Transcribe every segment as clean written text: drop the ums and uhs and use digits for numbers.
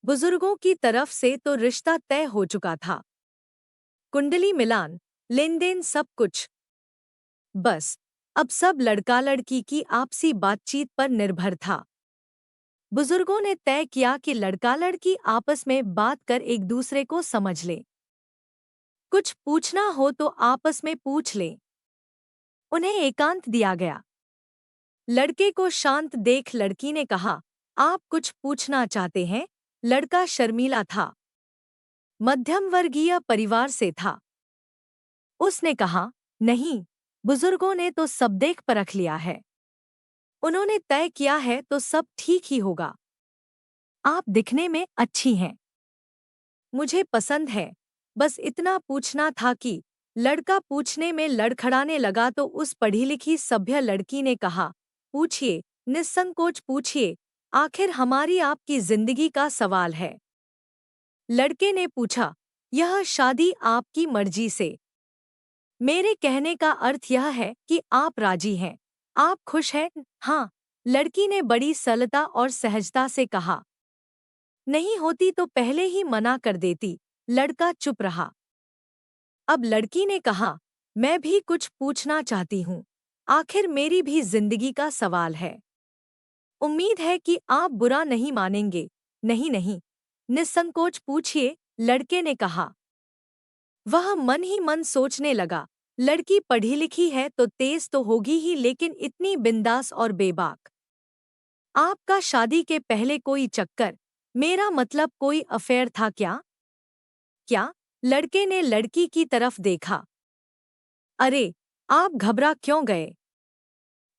बुजुर्गों की तरफ से तो रिश्ता तय हो चुका था। कुंडली मिलान, लेन देन सब कुछ। बस अब सब लड़का लड़की की आपसी बातचीत पर निर्भर था। बुजुर्गों ने तय किया कि लड़का लड़की आपस में बात कर एक दूसरे को समझ ले। कुछ पूछना हो तो आपस में पूछ ले। उन्हें एकांत दिया गया। लड़के को शांत देख लड़की ने कहा, आप कुछ पूछना चाहते हैं? लड़का शर्मीला था। मध्यम वर्गीय परिवार से था। उसने कहा, नहीं, बुजुर्गों ने तो सब देख परख लिया है। उन्होंने तय किया है तो सब ठीक ही होगा। आप दिखने में अच्छी हैं। मुझे पसंद है। बस इतना पूछना था कि लड़का पूछने में लड़खड़ाने लगा तो उस पढ़ी लिखी सभ्य लड़की ने कहा, पूछिए, निस्संकोच पूछिए, आखिर हमारी आपकी जिंदगी का सवाल है। लड़के ने पूछा, यह शादी आपकी मर्जी से? मेरे कहने का अर्थ यह है कि आप राजी हैं। आप खुश हैं? हाँ, लड़की ने बड़ी सरलता और सहजता से कहा। नहीं होती तो पहले ही मना कर देती। लड़का चुप रहा। अब लड़की ने कहा, मैं भी कुछ पूछना चाहती हूँ। आखिर मेरी भी जिंदगी का सवाल है। उम्मीद है कि आप बुरा नहीं मानेंगे। नहीं नहीं, निस्संकोच पूछिए, लड़के ने कहा। वह मन ही मन सोचने लगा, लड़की पढ़ी लिखी है तो तेज तो होगी ही, लेकिन इतनी बिंदास और बेबाक। आपका शादी के पहले कोई चक्कर, मेरा मतलब कोई अफेयर था क्या? क्या? लड़के ने लड़की की तरफ देखा। अरे, आप घबरा क्यों गए?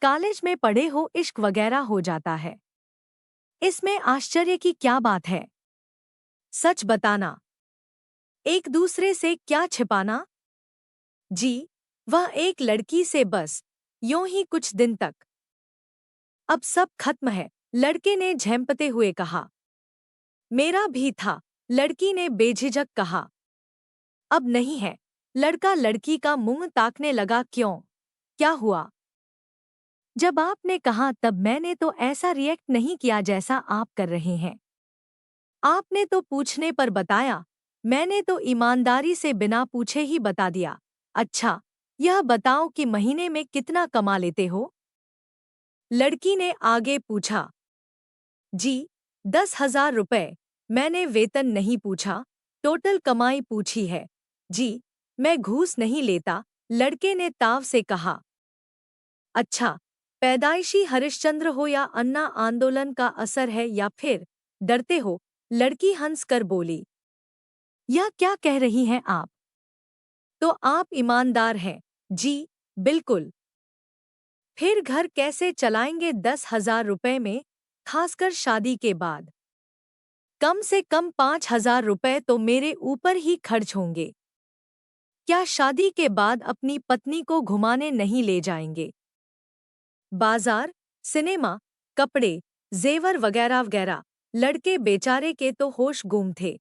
कॉलेज में पढ़े हो, इश्क वगैरह हो जाता है। इसमें आश्चर्य की क्या बात है? सच बताना। एक दूसरे से क्या छिपाना? जी, वह एक लड़की से बस यूं ही कुछ दिन तक। अब सब खत्म है, लड़के ने झेंपते हुए कहा। मेरा भी था, लड़की ने बेझिझक कहा। अब नहीं है। लड़का लड़की का मुंह ताकने लगा। क्यों? क्या हुआ? जब आपने कहा तब मैंने तो ऐसा रिएक्ट नहीं किया जैसा आप कर रहे हैं। आपने तो पूछने पर बताया, मैंने तो ईमानदारी से बिना पूछे ही बता दिया। अच्छा, यह बताओ कि महीने में कितना कमा लेते हो? लड़की ने आगे पूछा। जी, 10,000 रुपए। मैंने वेतन नहीं पूछा, टोटल कमाई पूछी है। जी, मैं घूस नहीं लेता, लड़के ने ताव से कहा। अच्छा, पैदाइशी हरिश्चंद्र हो या अन्ना आंदोलन का असर है या फिर डरते हो? लड़की हंस कर बोली। यह क्या कह रही हैं आप? तो आप ईमानदार हैं। जी, बिल्कुल। फिर घर कैसे चलाएंगे 10,000 रुपए में, खासकर शादी के बाद? कम से कम 5,000 रुपए तो मेरे ऊपर ही खर्च होंगे। क्या शादी के बाद अपनी पत्नी को घुमाने नहीं ले जाएंगे? बाजार, सिनेमा, कपड़े, जेवर वगैरह वगैरह। लड़के बेचारे के तो होश गुम थे।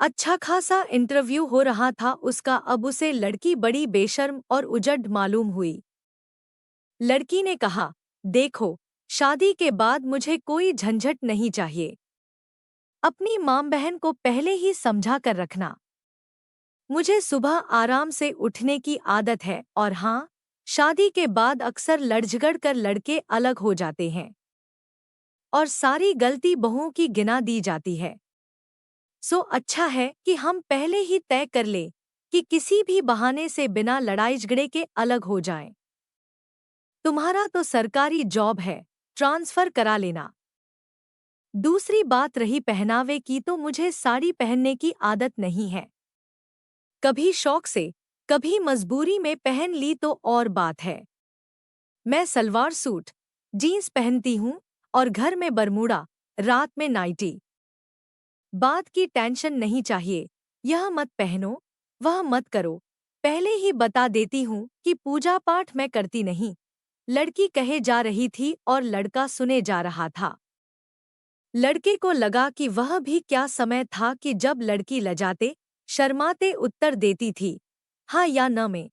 अच्छा खासा इंटरव्यू हो रहा था उसका, अब उसे लड़की बड़ी बेशर्म और उजड़ मालूम हुई। लड़की ने कहा, देखो, शादी के बाद मुझे कोई झंझट नहीं चाहिए। अपनी माँ बहन को पहले ही समझा कर रखना। मुझे सुबह आराम से उठने की आदत है, और हाँ, शादी के बाद अक्सर लड़झगड़ कर लड़के अलग हो जाते हैं और सारी गलती बहुओं की गिना दी जाती है। सो अच्छा है कि हम पहले ही तय कर लें कि किसी भी बहाने से बिना लड़ाई झगड़े के अलग हो जाएं। तुम्हारा तो सरकारी जॉब है, ट्रांसफर करा लेना। दूसरी बात रही पहनावे की, तो मुझे साड़ी पहनने की आदत नहीं है। कभी शौक से, कभी मजबूरी में पहन ली तो और बात है। मैं सलवार सूट, जीन्स पहनती हूँ और घर में बरमूडा, रात में नाइटी। बात की टेंशन नहीं चाहिए। यह मत पहनो, वह मत करो। पहले ही बता देती हूँ कि पूजा पाठ मैं करती नहीं। लड़की कहे जा रही थी और लड़का सुने जा रहा था। लड़के को लगा कि वह भी क्या समय था कि जब लड़की लजाते, शर्माते उत्तर देती थी, हाँ या न में।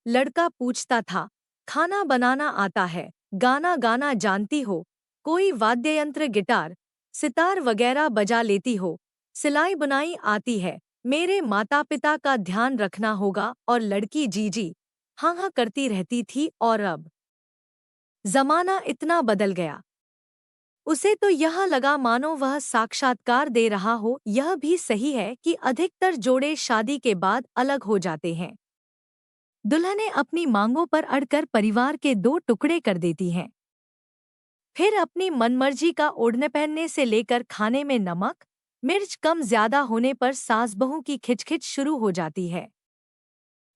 लड़का पूछता था, खाना बनाना आता है, गाना गाना जानती हो, कोई वाद्य यंत्र, गिटार? सितार वगैरह बजा लेती हो, सिलाई बुनाई आती है, मेरे माता पिता का ध्यान रखना होगा। और लड़की जी हाँ हाँ करती रहती थी। और अब जमाना इतना बदल गया, उसे तो यह लगा मानो वह साक्षात्कार दे रहा हो। यह भी सही है कि अधिकतर जोड़े शादी के बाद अलग हो जाते हैं। दुल्हनें अपनी मांगों पर अड़कर परिवार के दो टुकड़े कर देती हैं। फिर अपनी मनमर्जी का ओढ़ने पहनने से लेकर खाने में नमक मिर्च कम ज्यादा होने पर सास बहू की खिचखिच शुरू हो जाती है।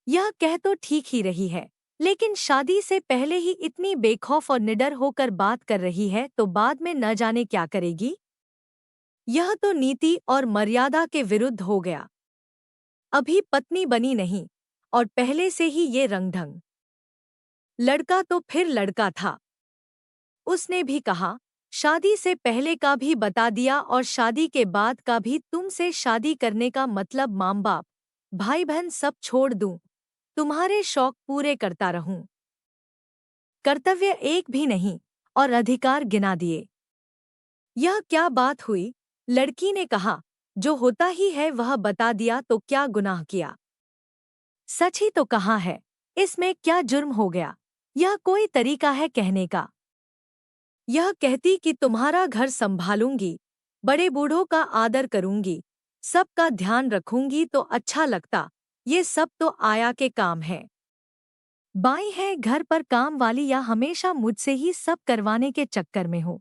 यह कह तो ठीक ही रही है, लेकिन शादी से पहले ही इतनी बेखौफ और निडर होकर बात कर रही है तो बाद में न जाने क्या करेगी। यह तो नीति और मर्यादा के विरुद्ध हो गया। अभी पत्नी बनी नहीं और पहले से ही ये रंगढंग। लड़का तो फिर लड़का था। उसने भी कहा, शादी से पहले का भी बता दिया और शादी के बाद का भी। तुमसे शादी करने का मतलब माँ बाप भाई बहन सब छोड़ दूं, तुम्हारे शौक पूरे करता रहूं। कर्तव्य एक भी नहीं और अधिकार गिना दिए। यह क्या बात हुई? लड़की ने कहा, जो होता ही है वह बता दिया तो क्या गुनाह किया। सच ही तो कहा है, इसमें क्या जुर्म हो गया। यह कोई तरीका है कहने का? यह कहती कि तुम्हारा घर संभालूंगी, बड़े बूढ़ों का आदर करूंगी, सबका ध्यान रखूंगी तो अच्छा लगता। ये सब तो आया के काम है। बाई है घर पर काम वाली या हमेशा मुझसे ही सब करवाने के चक्कर में हो।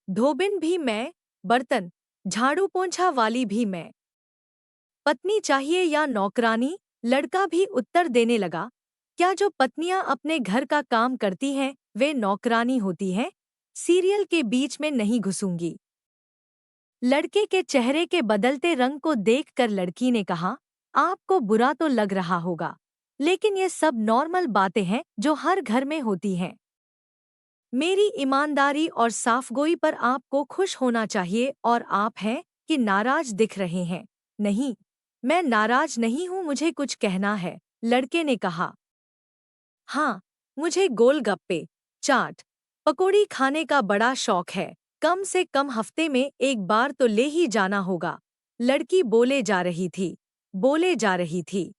धोबिन भी मैं, बर्तन झाड़ू पोंछा वाली भी मैं। पत्नी चाहिए या नौकरानी? लड़का भी उत्तर देने लगा, क्या जो पत्नियां अपने घर का काम करती हैं वे नौकरानी होती हैं? सीरियल के बीच में नहीं घुसूंगी। लड़के के चेहरे के बदलते रंग को देखकर लड़की ने कहा, आपको बुरा तो लग रहा होगा, लेकिन ये सब नॉर्मल बातें हैं जो हर घर में होती हैं। मेरी ईमानदारी और साफगोई पर आपको खुश होना चाहिए। और आप हैं कि नाराज दिख रहे हैं। नहीं, मैं नाराज नहीं हूं, मुझे कुछ कहना है। लड़के ने कहा, हाँ, मुझे गोलगप्पे, चाट, पकौड़ी खाने का बड़ा शौक है। कम से कम हफ्ते में एक बार तो ले ही जाना होगा। लड़की बोले जा रही थी, बोले जा रही थी।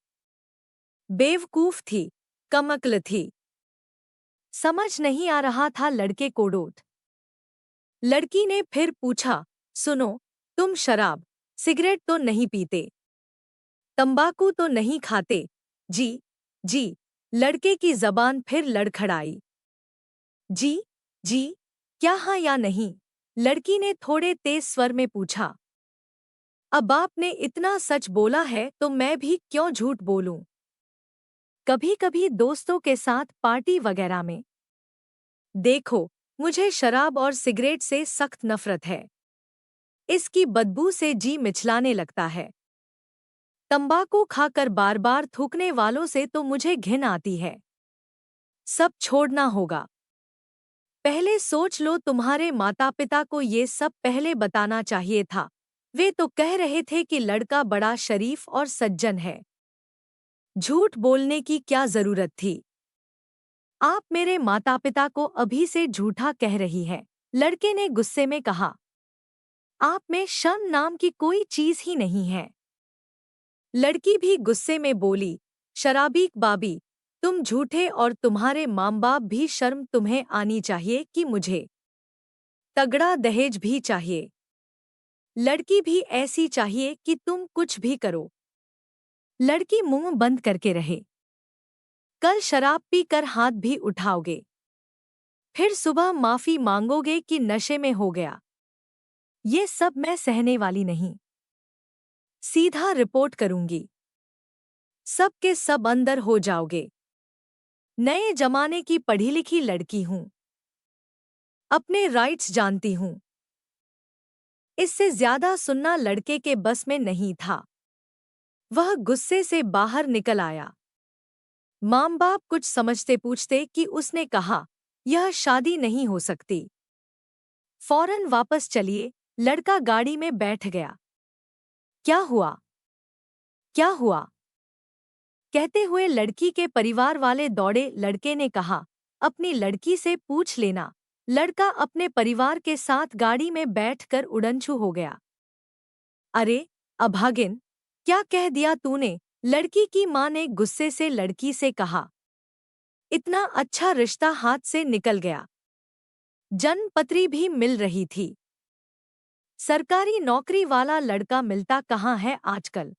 बेवकूफ थी, कमक्ल थी। समझ नहीं आ रहा था लड़के को डोट। लड़की ने फिर पूछा, सुनो, तुम शराब सिगरेट तो नहीं पीते, तंबाकू तो नहीं खाते? जी जी। लड़के की जबान फिर लड़खड़ाई। जी जी, क्या हाँ या नहीं? लड़की ने थोड़े तेज स्वर में पूछा। अब आपने इतना सच बोला है तो मैं भी क्यों झूठ बोलूं? कभी कभी दोस्तों के साथ पार्टी वगैरह में। देखो, मुझे शराब और सिगरेट से सख्त नफरत है। इसकी बदबू से जी मिचलाने लगता है। तंबाकू खाकर बार बार थूकने वालों से तो मुझे घिन आती है। सब छोड़ना होगा। पहले सोच लो, तुम्हारे माता पिता को ये सब पहले बताना चाहिए था। वे तो कह रहे थे कि लड़का बड़ा शरीफ और सज्जन है। झूठ बोलने की क्या जरूरत थी? आप मेरे माता पिता को अभी से झूठा कह रही है। लड़के ने गुस्से में कहा, आप में शर्म नाम की कोई चीज ही नहीं है। लड़की भी गुस्से में बोली, शराबी बाबी, तुम झूठे और तुम्हारे माँ बाप भी। शर्म तुम्हें आनी चाहिए कि मुझे तगड़ा दहेज भी चाहिए। लड़की भी ऐसी चाहिए कि तुम कुछ भी करो। लड़की मुंह बंद करके रहे। कल शराब पीकर हाथ भी उठाओगे, फिर सुबह माफी मांगोगे कि नशे में हो गया। ये सब मैं सहने वाली नहीं। सीधा रिपोर्ट करूंगी। सब के सब अंदर हो जाओगे। नए जमाने की पढ़ी लिखी लड़की हूं, अपने राइट्स जानती हूं। इससे ज्यादा सुनना लड़के के बस में नहीं था। वह गुस्से से बाहर निकल आया। माँ बाप कुछ समझते पूछते कि उसने कहा, यह शादी नहीं हो सकती। फौरन वापस चलिए। लड़का गाड़ी में बैठ गया। क्या हुआ? क्या हुआ? कहते हुए लड़की के परिवार वाले दौड़े। लड़के ने कहा, अपनी लड़की से पूछ लेना, लड़का अपने परिवार के साथ गाड़ी में बैठकर उड़नछू हो गया। अरे अभागिन, क्या कह दिया तूने? लड़की की मां ने गुस्से से लड़की से कहा। इतना अच्छा रिश्ता हाथ से निकल गया। जन्मपत्री भी मिल रही थी। सरकारी नौकरी वाला लड़का मिलता कहाँ है आजकल?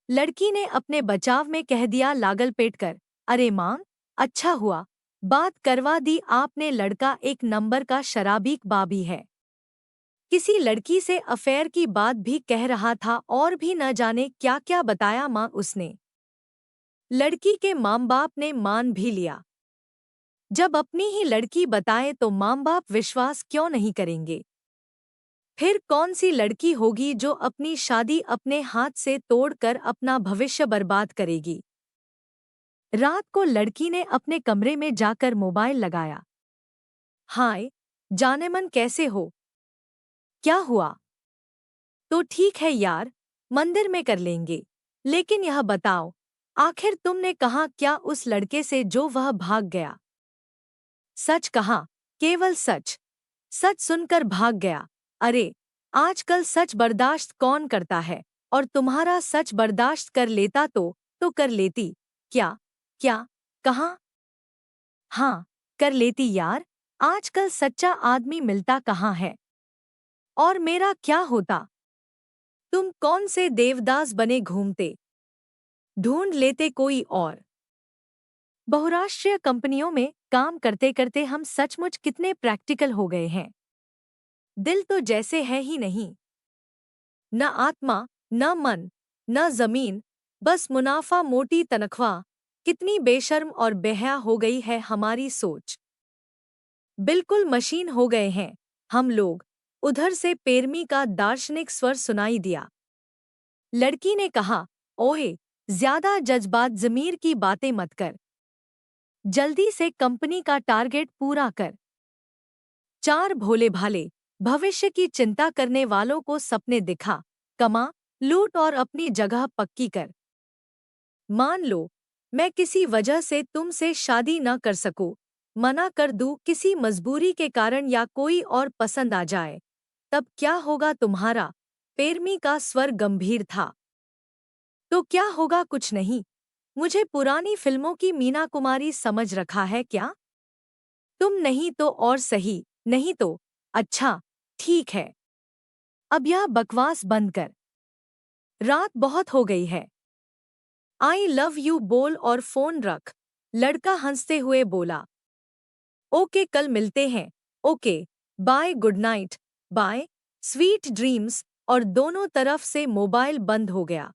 लड़की ने अपने बचाव में कह दिया लागल पेट कर। अरे मां, अच्छा हुआ बात करवा दी आपने। लड़का एक नंबर का शराबी बाबी है। किसी लड़की से अफेयर की बात भी कह रहा था और भी न जाने क्या क्या बताया मां उसने। लड़की के माँ बाप ने मान भी लिया। जब अपनी ही लड़की बताए तो माँ बाप विश्वास क्यों नहीं करेंगे? फिर कौन सी लड़की होगी जो अपनी शादी अपने हाथ से तोड़कर अपना भविष्य बर्बाद करेगी? रात को लड़की ने अपने कमरे में जाकर मोबाइल लगाया। हाय जानेमन, कैसे हो? क्या हुआ? तो ठीक है यार, मंदिर में कर लेंगे। लेकिन यह बताओ, आखिर तुमने कहा क्या उस लड़के से जो वह भाग गया? सच कहा, केवल सच। सच सुनकर भाग गया। अरे आजकल सच बर्दाश्त कौन करता है? और तुम्हारा सच बर्दाश्त कर लेता तो कर लेती। क्या? क्या? कहाँ? हाँ, कर लेती यार। आजकल सच्चा आदमी मिलता कहाँ है? और मेरा क्या होता? तुम कौन से देवदास बने घूमते? ढूंढ लेते कोई और। बहुराष्ट्रीय कंपनियों में काम करते करते हम सचमुच कितने प्रैक्टिकल हो गए हैं। दिल तो जैसे है ही नहीं। न आत्मा, न मन, न जमीन, बस मुनाफा, मोटी तनख्वाह। कितनी बेशर्म और बेहया हो गई है हमारी सोच। बिल्कुल मशीन हो गए हैं हम लोग। उधर से पेरमी का दार्शनिक स्वर सुनाई दिया। लड़की ने कहा, ओए ज्यादा जज्बात ज़मीर की बातें मत कर। जल्दी से कंपनी का टारगेट पूरा कर। चार भोले भाले भविष्य की चिंता करने वालों को सपने दिखा, कमा, लूट और अपनी जगह पक्की कर। मान लो मैं किसी वजह से तुमसे शादी न कर सकूं, मना कर दूं किसी मजबूरी के कारण या कोई और पसंद आ जाए, तब क्या होगा तुम्हारा? पेरमी का स्वर गंभीर था। तो क्या होगा? कुछ नहीं। मुझे पुरानी फिल्मों की मीना कुमारी समझ रखा है क्या? तुम नहीं तो और सही, नहीं तो अच्छा, ठीक है। अब यह बकवास बंद कर। रात बहुत हो गई है। आई लव यू बोल और फोन रख। लड़का हंसते हुए बोला। ओके, कल मिलते हैं। Okay, bye, good night, bye, sweet dreams. और दोनों तरफ से मोबाइल बंद हो गया।